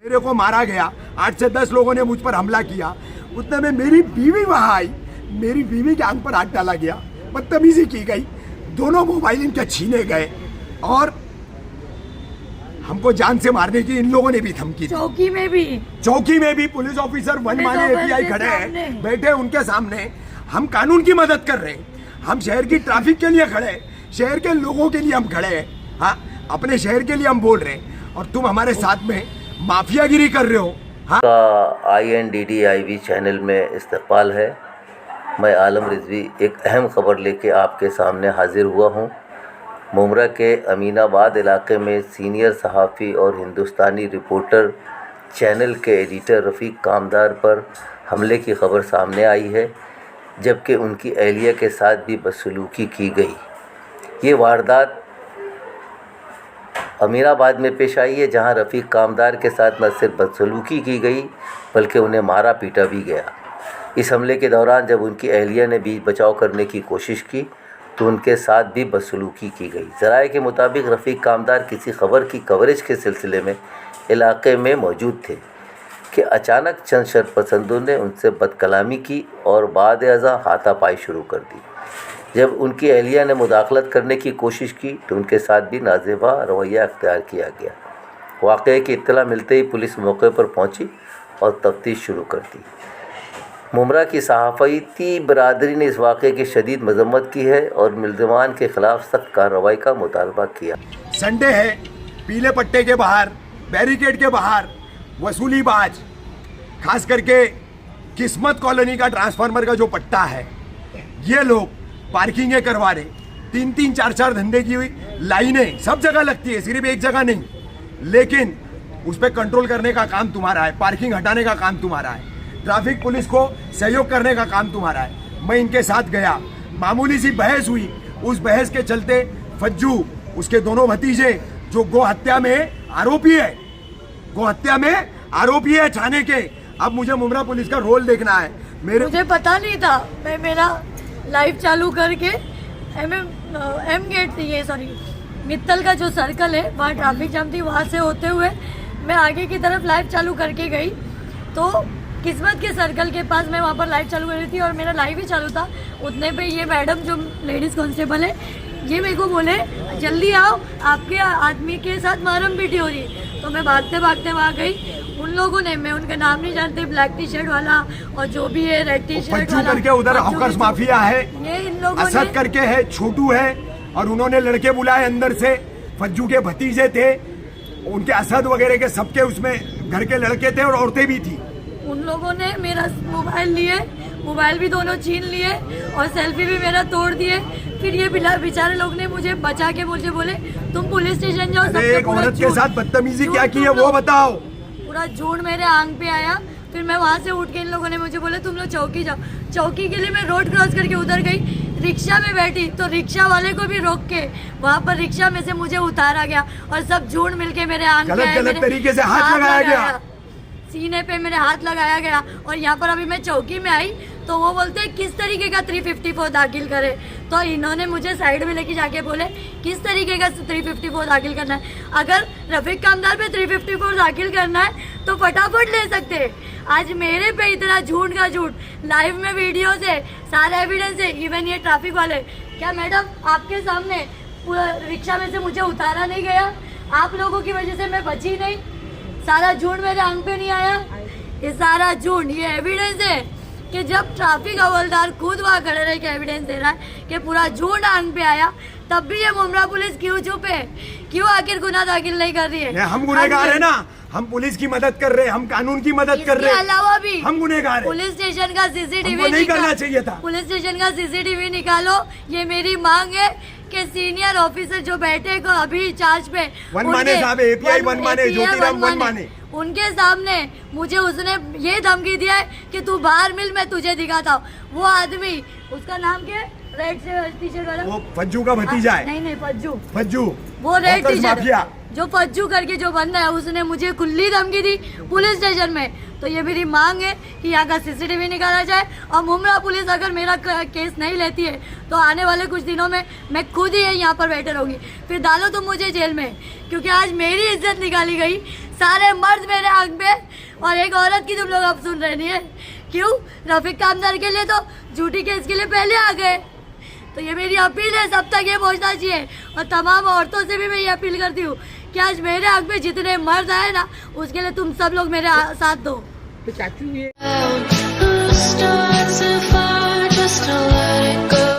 मेरे को मारा गया, 8 से 10 लोगों ने मुझ पर हमला किया। उतने में मेरी बीवी वहां आई, मेरी बीवी के आंख पर हाथ डाला गया, बदतमीजी की गई, दोनों मोबाइल इनके छीने गए और हमको जान से मारने की इन लोगों ने भी धमकी दी। चौकी में भी पुलिस ऑफिसर वन माने एपीआई खड़े हैं, बैठे उनके सामने। हम कानून की मदद कर रहे हैं, हम शहर की ट्रैफिक के लिए खड़े हैं, शहर के लोगों के लिए हम खड़े हैं। हाँ, अपने शहर के लिए हम बोल रहे हैं और तुम हमारे साथ में माफियागिरी कर रहे हो। हाँ, का INDDIV चैनल में इस्तकबाल है। मैं आलम रिजवी एक अहम ख़बर लेके आपके सामने हाजिर हुआ हूँ। मुमरा के अमीनाबाद इलाके में सीनियर सहाफ़ी और हिंदुस्तानी रिपोर्टर चैनल के एडिटर रफ़ीक कामदार पर हमले की ख़बर सामने आई है, जबकि उनकी अहलिया के साथ भी बदसलूकी की गई। ये वारदात अमीनाबाद में पेश आई है, जहां रफ़ीक कामदार के साथ न सिर्फ बदसलूकी की गई बल्कि उन्हें मारा पीटा भी गया। इस हमले के दौरान जब उनकी अहलिया ने भी बचाव करने की कोशिश की तो उनके साथ भी बदसलूकी की गई। ज़राए के मुताबिक रफ़ीक कामदार किसी खबर की कवरेज के सिलसिले में इलाके में मौजूद थे कि अचानक चंद शरपसंदों ने उनसे बदकलामी की और बाद अज़ा हाथापाई शुरू कर दी। जब उनकी अहलिया ने मुदाखलत करने की कोशिश की तो उनके साथ भी नाज़ेबा रवैया अख्तियार किया गया। वाक़ये की इत्तला मिलते ही पुलिस मौके पर पहुंची और तफ्तीश शुरू कर दी। मुमरा की सहाफ़ती बरादरी ने इस वाक़ये की शदीद मज़म्मत की है और मुल्ज़िमान के ख़िलाफ़ सख्त कार्रवाई का मुतालबा किया। संडे है, पीले पट्टे के बाहर, बैरिकेड के बाहर वसूलीबाज, खास करके किस्मत कॉलोनी का ट्रांसफार्मर का जो पट्टा है, ये लोग पार्किंगें करवा रहे। 3-3, 4-4 धंधे की हुई लाइनें सब जगह लगती है, सिर्फ एक जगह नहीं। लेकिन उस पर कंट्रोल करने का काम तुम्हारा है, पार्किंग हटाने का काम तुम्हारा है, ट्रैफिक पुलिस को सहयोग करने का काम तुम्हारा है। मैं इनके साथ गया, मामूली सी बहस हुई। उस बहस के चलते फज्जू, उसके दोनों भतीजे जो गौ हत्या में आरोपी है थाने के। अब मुझे मुमरा पुलिस का रोल देखना है। मुझे पता नहीं था, मैं मेरा लाइव चालू करके एम गेट मित्तल का जो सर्कल है वहाँ ट्रैफिक जाम थी, वहाँ से होते हुए मैं आगे की तरफ लाइव चालू करके गई तो किस्मत के सर्कल के पास मैं वहाँ पर लाइव चालू कर रही थी और मेरा लाइव ही चालू था। उतने पे ये मैडम जो लेडीज़ कांस्टेबल है, ये मेरे को बोले जल्दी आओ, आपके आदमी के साथ मारम पीटी हो रही। तो मैं भागते भागते वहाँ गई। उन लोगों ने, मैं उनका नाम नहीं जानती, ब्लैक टी शर्ट वाला और जो भी है रेड टी शर्ट वाला करके उधर हॉकर्स माफिया है, ये इन लोगों असद करके है, छोटू है, और उन्होंने लड़के बुलाए अंदर से। फज्जू के भतीजे थे, उनके असद वगैरह के सबके उसमें घर के लड़के थे और औरतें भी थी। उन लोगों ने मेरा मोबाइल लिए, मोबाइल भी दोनों छीन लिए और सेल्फी भी मेरा तोड़ दिए। फिर ये बेचारे लोग ने मुझे बचा के मुझे बोले तुम पुलिस स्टेशन जाओ। एक औरत के साथ बदतमीजी क्या की है वो बताओ। पूरा झूठ मेरे आंख पे आया। फिर मैं वहाँ से उठ के इन लोगों ने मुझे बोला तुम लोग चौकी जाओ। चौकी के लिए मैं रोड क्रॉस करके उधर गई, रिक्शा में बैठी तो रिक्शा वाले को भी रोक के वहाँ पर रिक्शा में से मुझे उतारा गया और सब झूठ मिलके मेरे आंख पे गलत तरीके से हाथ लगाया गया, सीने पे मेरे हाथ लगाया गया। और यहाँ पर अभी मैं चौकी में आई तो वो बोलते हैं किस तरीके का 354 दाखिल करे। तो इन्होंने मुझे साइड में लेके जाके बोले किस तरीके का 354 दाखिल करना है। अगर रफ़ीक कामदार पे 354 दाखिल करना है तो फटाफट ले सकते। आज मेरे पे इतना झूठ का झूठ, लाइव में वीडियो से सारा एविडेंस है। इवन ये ट्रैफिक वाले, क्या मैडम आपके सामने पूरा रिक्शा में से मुझे उतारा नहीं गया? आप लोगों की वजह से मैं बची नहीं। सारा झूठ मेरे आंख पे नहीं आया, ये सारा झूठ, ये एविडेंस है कि जब ट्रैफिक हवलदार खुद वहाँ खड़े रह के एविडेंस दे रहा है कि पूरा झूठ आंख पे आया, तब भी ये मुमरा पुलिस क्यों चुप है? क्यों आखिर गुनाह दाखिल नहीं कर रही है? हम गुनहगार है ना, हम पुलिस की मदद कर रहे हैं, हम कानून की मदद कर रहे हैं। अलावा भी हम गुनहगार हैं। पुलिस स्टेशन का सीसीटीवी नहीं करना चाहिए था। पुलिस स्टेशन का सीसीटीवी निकालो, ये मेरी मांग है कि सीनियर ऑफिसर जो बैठे को अभी चार्ज पे वनमाने साहब, एपीआई वनमाने, ज्योतिराम वनमाने, उनके सामने मुझे उसने ये धमकी दिया है कि तू बाहर मिल, मैं तुझे दिखाता हूँ। वो आदमी, उसका नाम क्या है, रेड टी शर्ट वाला, वो फज्जू का भतीजा है। नहीं फज्जू, वो रेड टी शर्ट जो फज्जू करके जो बंदा है, उसने मुझे खुली धमकी दी पुलिस स्टेशन में। तो ये मेरी मांग है कि यहाँ का सीसीटीवी निकाला जाए और मुमरा पुलिस अगर मेरा केस नहीं लेती है तो आने वाले कुछ दिनों में मैं खुद ही यहाँ पर बैठे रहूँगी। फिर डालो तुम मुझे जेल में, क्योंकि आज मेरी इज्जत निकाली गई। सारे मर्द मेरे हक में और एक औरत की तुम लोग अब सुन रहे नहीं है। क्यों? रफीक कामदार के लिए तो झूठी केस के लिए पहले आ गए। तो ये मेरी अपील है, सब तक ये पहुंचना चाहिए। और तमाम औरतों से भी मैं ये अपील करती हूँ कि आज मेरे हक में जितने मर्द आए ना, उसके लिए तुम सब लोग मेरे साथ दो। तो चाचू ये Stars of fire just a